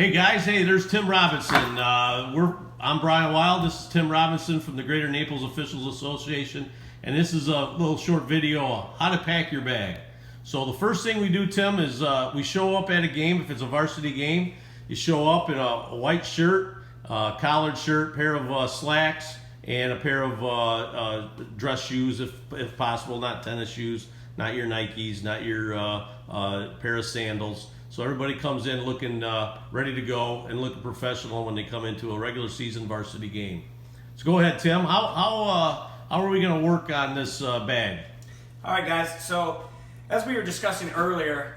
Hey guys, hey, there's Tim Robinson. I'm Brian Wild. This is Tim Robinson from the Greater Naples Officials Association, and this is a little short video on how to pack your bag. So the first thing we do, Tim, is we show up at a game. If it's a varsity game, you show up in a white shirt, collared shirt, pair of slacks, and a pair of dress shoes, if possible, not tennis shoes, not your Nikes, not your pair of sandals. So everybody comes in looking ready to go and looking professional when they come into a regular season varsity game. So go ahead, Tim. How are we going to work on this bag? All right, guys. So as we were discussing earlier,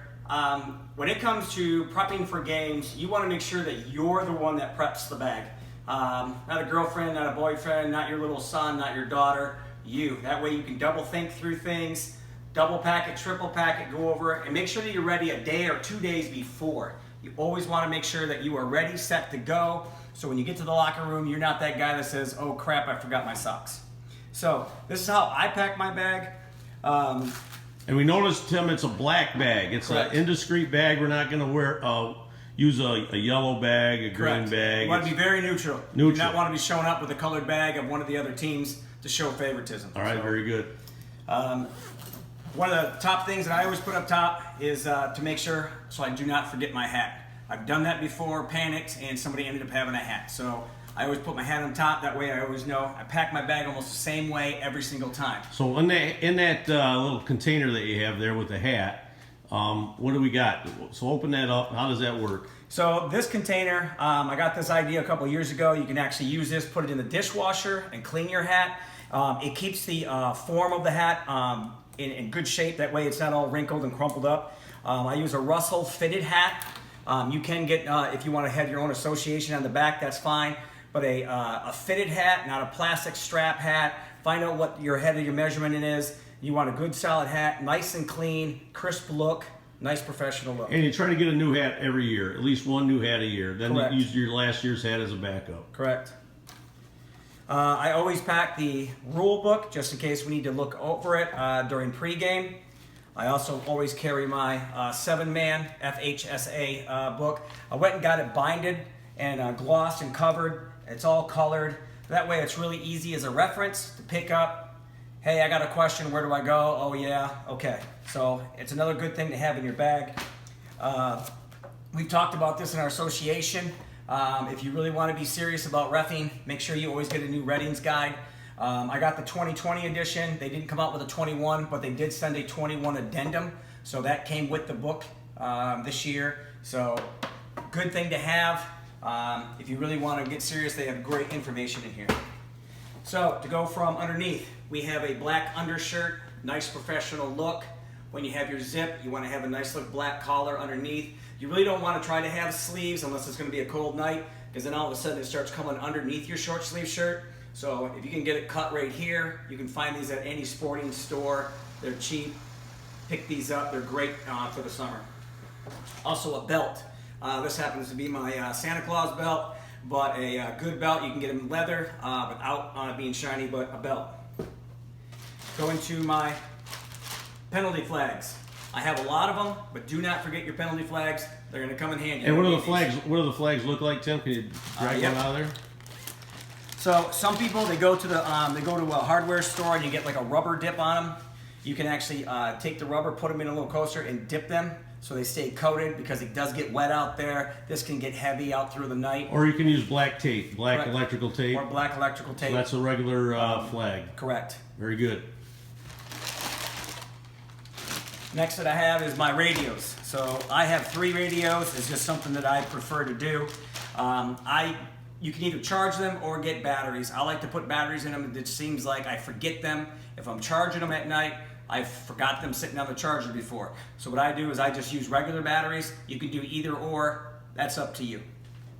when it comes to prepping for games, you want to make sure that you're the one that preps the bag. Not a girlfriend, not a boyfriend, not your little son, not your daughter. You. That way you can double think through things. Double pack it, triple pack it, go over it, and make sure that you're ready a day or 2 days before. You always want to make sure that you are ready, set to go, so when you get to the locker room, you're not that guy that says, oh crap, I forgot my socks. So this is how I pack my bag. And we noticed, Tim, it's a black bag. It's an indiscreet bag. We're not going to use a yellow bag, a green bag. You want to be very neutral. Neutral. You do not want to be showing up with a colored bag of one of the other teams to show favoritism. All right, very good. One of the top things that I always put up top is to make sure so I do not forget my hat. I've done that before, panicked, and somebody ended up having a hat. So I always put my hat on top. That way I always know. I pack my bag almost the same way every single time. So in that little container that you have there with the hat, what do we got? So open that up. How does that work? So this container, I got this idea a couple years ago. You can actually use this, put it in the dishwasher, and clean your hat. It keeps the form of the hat in good shape. That way it's not all wrinkled and crumpled up. I use a Russell fitted hat. You can get, if you want to have your own association on the back, that's fine. But a fitted hat, not a plastic strap hat. Find out what your head of your measurement is. You want a good solid hat, nice and clean, crisp look, nice professional look. And you try to get a new hat every year, at least one new hat a year. Then Correct. You use your last year's hat as a backup. Correct. I always pack the Rulebook just in case we need to look over it during pregame. I also always carry my 7-man FHSA book. I went and got it binded and glossed and covered. It's all colored. That way it's really easy as a reference to pick up. Hey, I got a question, where do I go? Oh yeah, okay. So it's another good thing to have in your bag. We've talked about this in our association. If you really want to be serious about reffing, make sure you always get a new Reddings guide. I got the 2020 edition. They didn't come out with a 21, but they did send a 21 addendum. So that came with the book this year. So good thing to have. If you really want to get serious, they have great information in here. So to go from underneath, we have a black undershirt, nice professional look. When you have your zip, you want to have a nice look black collar underneath. You really don't want to try to have sleeves unless it's going to be a cold night, because then all of a sudden it starts coming underneath your short sleeve shirt. So if you can get it cut right here, you can find these at any sporting store. They're cheap. Pick these up. They're great for the summer. Also a belt. This happens to be my Santa Claus belt, but a good belt. You can get them leather without being shiny, but a belt. Go into my penalty flags. I have a lot of them, but do not forget your penalty flags. They're going to come in handy. And what do the flags? What do the flags look like, Tim? Can you drag one out of there? So some people they go to a hardware store and you get like a rubber dip on them. You can actually take the rubber, put them in a little coaster, and dip them so they stay coated, because it does get wet out there. This can get heavy out through the night. Or you can use black tape, black electrical tape. Or black electrical tape. So that's a regular flag. Correct. Very good. Next that I have is my radios. So I have 3 radios. It's just something that I prefer to do. You can either charge them or get batteries. I like to put batteries in them. It seems like I forget them. If I'm charging them at night, I forgot them sitting on the charger before. So what I do is I just use regular batteries. You can do either or. That's up to you.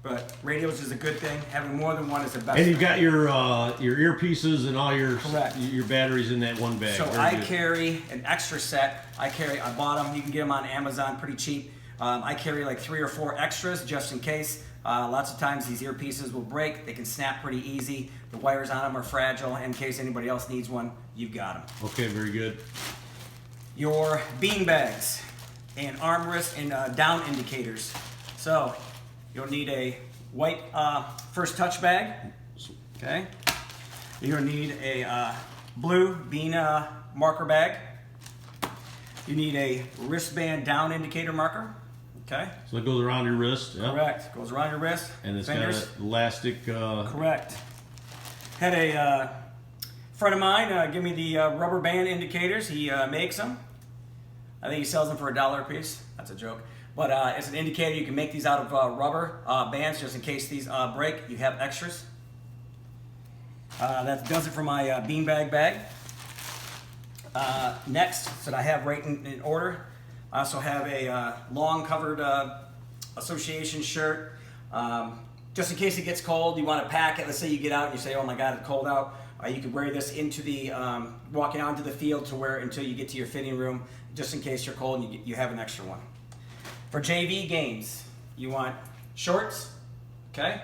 But radios is a good thing. Having more than one is the best. And you've got your earpieces and all your batteries in that one bag. So I carry an extra set. I bought them. You can get them on Amazon pretty cheap. I carry like 3 or 4 extras just in case. Lots of times these earpieces will break. They can snap pretty easy. The wires on them are fragile. In case anybody else needs one, you've got them. Okay, very good. Your bean bags and armrests and down indicators. So You'll need a white first touch bag. Okay. You're gonna need a blue bean marker bag. You need a wristband down indicator marker. Okay. So it goes around your wrist. Yep. Correct. Goes around your wrist. And it's fingers. got an elastic. Correct. Had a friend of mine give me the rubber band indicators. He makes them. I think he sells them for $1 a piece. That's a joke. But it's an indicator. You can make these out of rubber bands just in case these break. You have extras. That does it for my beanbag bag. Next, that I have right in order, I also have a long covered association shirt. Just in case it gets cold, you want to pack it. Let's say you get out and you say, oh my God, it's cold out. You can wear this into the, walking onto the field to wear until you get to your fitting room, just in case you're cold and you have an extra one. For JV games, you want shorts, okay?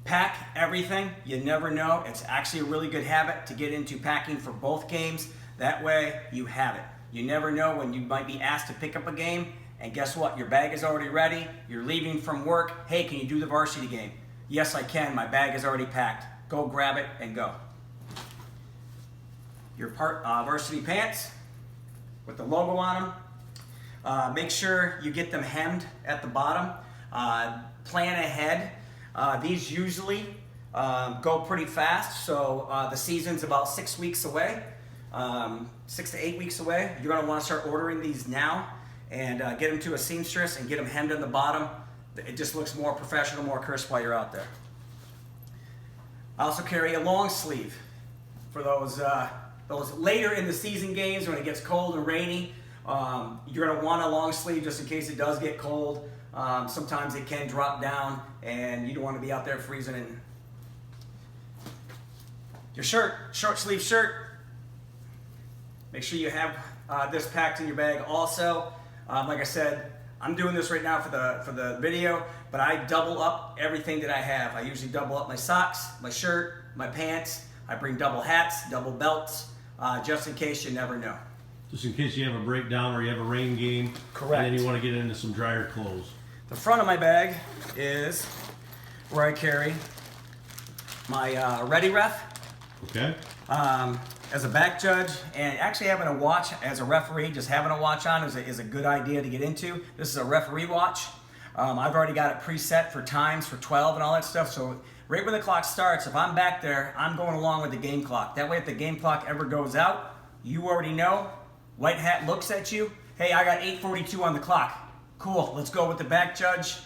Pack everything. You never know. It's actually a really good habit to get into packing for both games. That way you have it. You never know when you might be asked to pick up a game, and guess what? Your bag is already ready. You're leaving from work. Hey, can you do the varsity game? Yes, I can. My bag is already packed. Go grab it and go. Your varsity pants with the logo on them. Make sure you get them hemmed at the bottom. Plan ahead. These usually go pretty fast, so the season's about 6 weeks away, 6 to 8 weeks away. You're going to want to start ordering these now and get them to a seamstress and get them hemmed on the bottom. It just looks more professional, more crisp while you're out there. I also carry a long sleeve for those later in the season games when it gets cold and rainy. You're going to want a long sleeve just in case it does get cold. Sometimes it can drop down and you don't want to be out there freezing. And your shirt, short sleeve shirt, make sure you have this packed in your bag also. Like I said, I'm doing this right now for the video, but I double up everything that I have. I usually double up my socks, my shirt, my pants. I bring double hats, double belts, just in case. You never know. Just in case you have a breakdown or you have a rain game. Correct. And then you want to get into some drier clothes. The front of my bag is where I carry my Ready Ref. Okay. As a back judge, and actually having a watch as a referee, just having a watch on is a good idea to get into. This is a referee watch. I've already got it preset for times, for 12 and all that stuff. So right when the clock starts, if I'm back there, I'm going along with the game clock. That way if the game clock ever goes out, you already know. White hat looks at you. Hey, I got 8:42 on the clock. Cool, let's go with the back judge.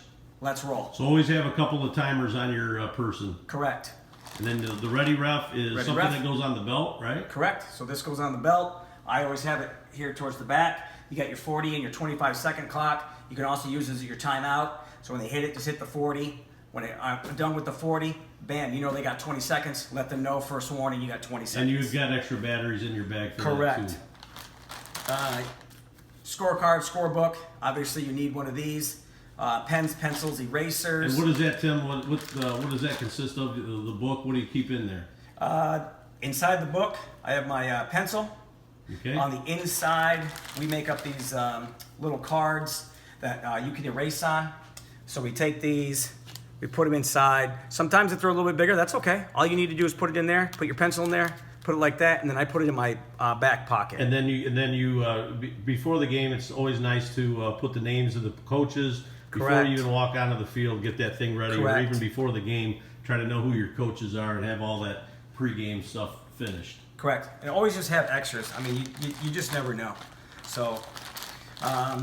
Let's roll. So always have a couple of timers on your person. Correct. And then the Ready Ref is Ready something Ref. that goes on the belt, right? Correct. So this goes on the belt. I always have it here towards the back. You got your 40 and your 25-second clock. You can also use this as your timeout. So when they hit it, just hit the 40. When I'm done with the 40, bam, you know they got 20 seconds. Let them know, first warning, you got 20 seconds. And you've got extra batteries in your bag for Correct. that too. Scorecard, scorebook. Obviously, you need one of these. Pens, pencils, erasers. And what is that, Tim? What does that consist of? The book? What do you keep in there? Inside the book, I have my pencil. Okay. On the inside, we make up these little cards that you can erase on. So we take these, we put them inside. Sometimes if they're a little bit bigger, that's okay. All you need to do is put it in there, put your pencil in there, put it like that, and then I put it in my back pocket. And then you before the game, it's always nice to put the names of the coaches. Before Correct. you even walk onto the field, get that thing ready, Correct. or even before the game, try to know who your coaches are and have all that pregame stuff finished. Correct. And always just have extras. I mean, you just never know. So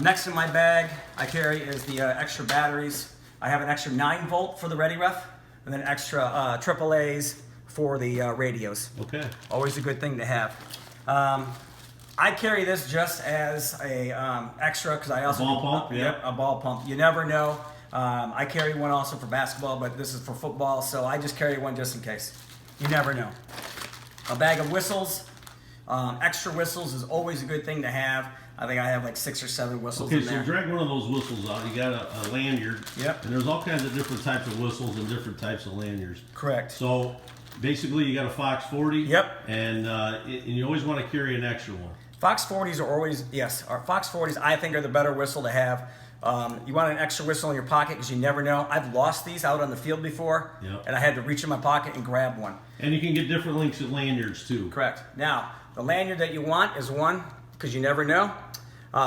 next in my bag I carry is the extra batteries. I have an extra 9-volt for the Ready Ref, and then extra AAAs for the radios. Okay. Always a good thing to have. I carry this just as a extra because I also Ball pump, yeah. Yep, a ball pump. You never know. I carry one also for basketball, but this is for football, so I just carry one just in case. You never know. A bag of whistles. Extra whistles is always a good thing to have. I think I have like 6 or 7 whistles Okay, in so there. you drag one of those whistles out. You got a lanyard. Yep. And there's all kinds of different types of whistles and different types of lanyards. Correct. So basically, you got a Fox 40. Yep. And you always want to carry an extra one. Fox 40s are always, yes, our Fox 40s I think are the better whistle to have. You want an extra whistle in your pocket because you never know. I've lost these out on the field before, Yep. and I had to reach in my pocket and grab one. And you can get different lengths of lanyards too. Correct. Now, the lanyard that you want is one, because you never know.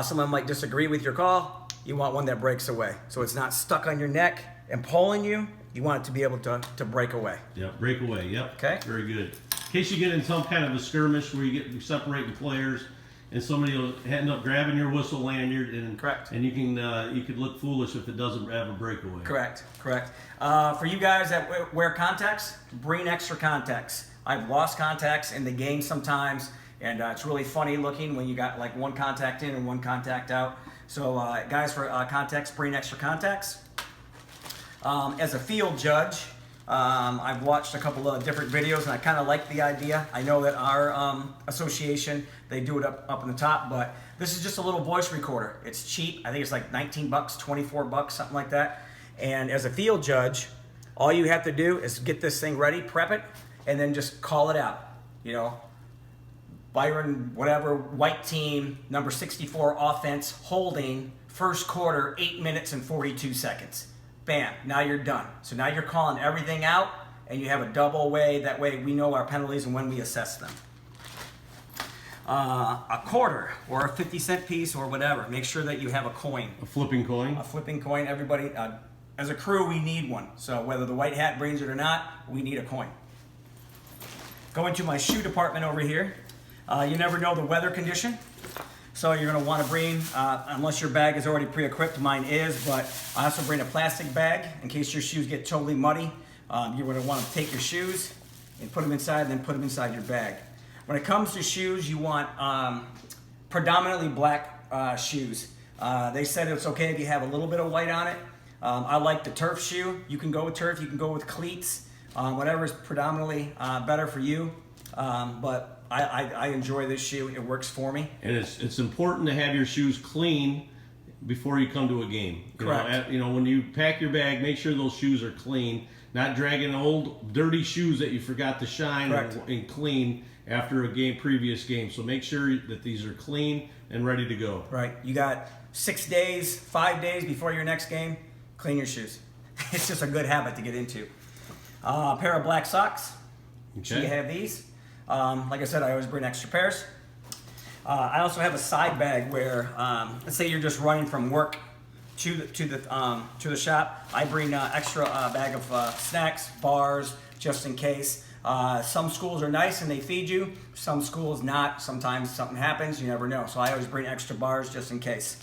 Someone might disagree with your call. You want one that breaks away. So it's not stuck on your neck and pulling you. You want it to be able to break away. Yep, break away. Yep. Okay. Very good. In case you get in some kind of a skirmish where you separating players, and somebody will end up grabbing your whistle lanyard, and Correct. And you could look foolish if it doesn't have a breakaway. Correct. For you guys that wear contacts, bring extra contacts. I've lost contacts in the game sometimes, and it's really funny looking when you got like one contact in and one contact out. So guys, for contacts, bring extra contacts. As a field judge, I've watched a couple of different videos, and I kind of like the idea. I know that our association, they do it up in the top, but this is just a little voice recorder. It's cheap. I think it's like 19 bucks, 24 bucks, something like that. And as a field judge, all you have to do is get this thing ready, prep it, and then just call it out. You know, Byron, whatever, white team, number 64 offense, holding, first quarter, 8 minutes and 42 seconds. Bam, now you're done. So now you're calling everything out, and you have a double way. That way we know our penalties and when we assess them. A quarter or a 50-cent piece or whatever. Make sure that you have a coin. A flipping coin. A flipping coin. Everybody, as a crew, we need one. So whether the white hat brings it or not, we need a coin. Going to my shoe department over here. You never know the weather condition. So you're going to want to bring, unless your bag is already pre-equipped, mine is, but I also bring a plastic bag in case your shoes get totally muddy. You're going to want to take your shoes and put them inside, and then put them inside your bag. When it comes to shoes, you want predominantly black shoes. They said it's okay if you have a little bit of white on it. I like the turf shoe. You can go with turf, you can go with cleats, whatever is predominantly better for you. But I enjoy this shoe. It works for me. And it's important to have your shoes clean before you come to a game. Correct. You know, when you pack your bag, make sure those shoes are clean. Not dragging old, dirty shoes that you forgot to shine and clean after a previous game. So make sure that these are clean and ready to go. Right. You got 6 days, 5 days before your next game. Clean your shoes. It's just a good habit to get into. A pair of black socks. Okay. You have these. Like I said, I always bring extra pairs. I also have a side bag where, let's say you're just running from work to the shop. I bring an extra bag of snacks, bars, just in case. Some schools are nice and they feed you. Some schools not. Sometimes something happens. You never know. So I always bring extra bars just in case.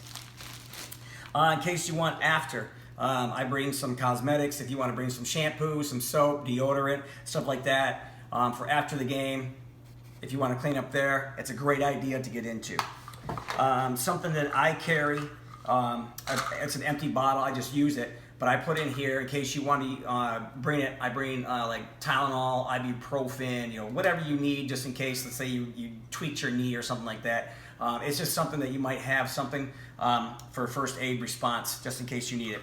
In case you want after. I bring some cosmetics. If you want to bring some shampoo, some soap, deodorant, stuff like that. For after the game, if you want to clean up there, it's a great idea to get into. Something that I carry, it's an empty bottle, I just use it, but I put in here in case you want to bring it. I bring like Tylenol, ibuprofen, whatever you need just in case, let's say you tweaked your knee or something like that. It's just something that you might have something for first aid response just in case you need it.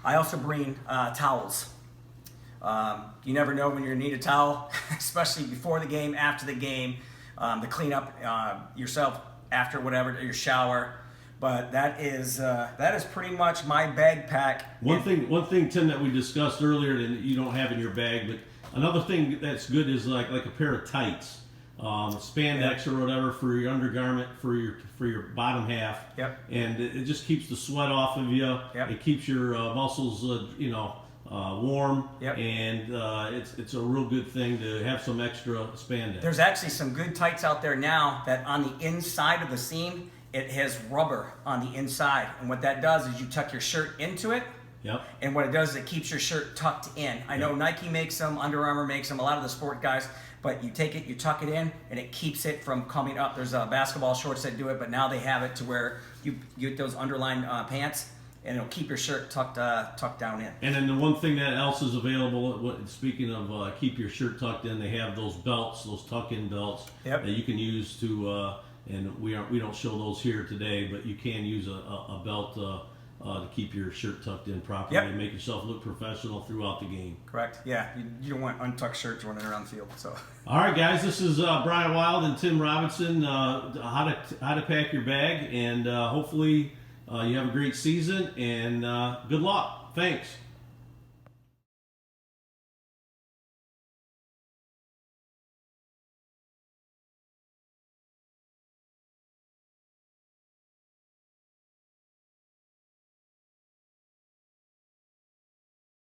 I also bring towels. You never know when you're going to need a towel, especially before the game, after the game, to clean up yourself after whatever, your shower. But that is pretty much my bag pack. One thing, Tim, that we discussed earlier that you don't have in your bag, but another thing that's good is like a pair of tights, spandex or whatever for your undergarment, for your bottom half. Yep. And it just keeps the sweat off of you. Yep. It keeps your muscles, warm. Yep. And it's a real good thing to have some extra spandex. There's actually some good tights out there now that on the inside of the seam, it has rubber on the inside. And what that does is you tuck your shirt into it. Yep. And what it does is it keeps your shirt tucked in. I know Nike makes them, Under Armour makes them, a lot of the sport guys, but you take it, you tuck it in, and it keeps it from coming up. There's basketball shorts that do it, but now they have it to where you get those underlined pants, and it'll keep your shirt tucked down in. And then the one thing that else is available, speaking of keep your shirt tucked in, they have those belts, those tuck-in belts that you can use to, and we don't show those here today, but you can use a belt to keep your shirt tucked in properly and make yourself look professional throughout the game. Correct. Yeah, you don't want untucked shirts running around the field. So. All right, guys, this is Brian Wild and Tim Robinson. How to pack your bag, and hopefully You have a great season, and good luck. Thanks.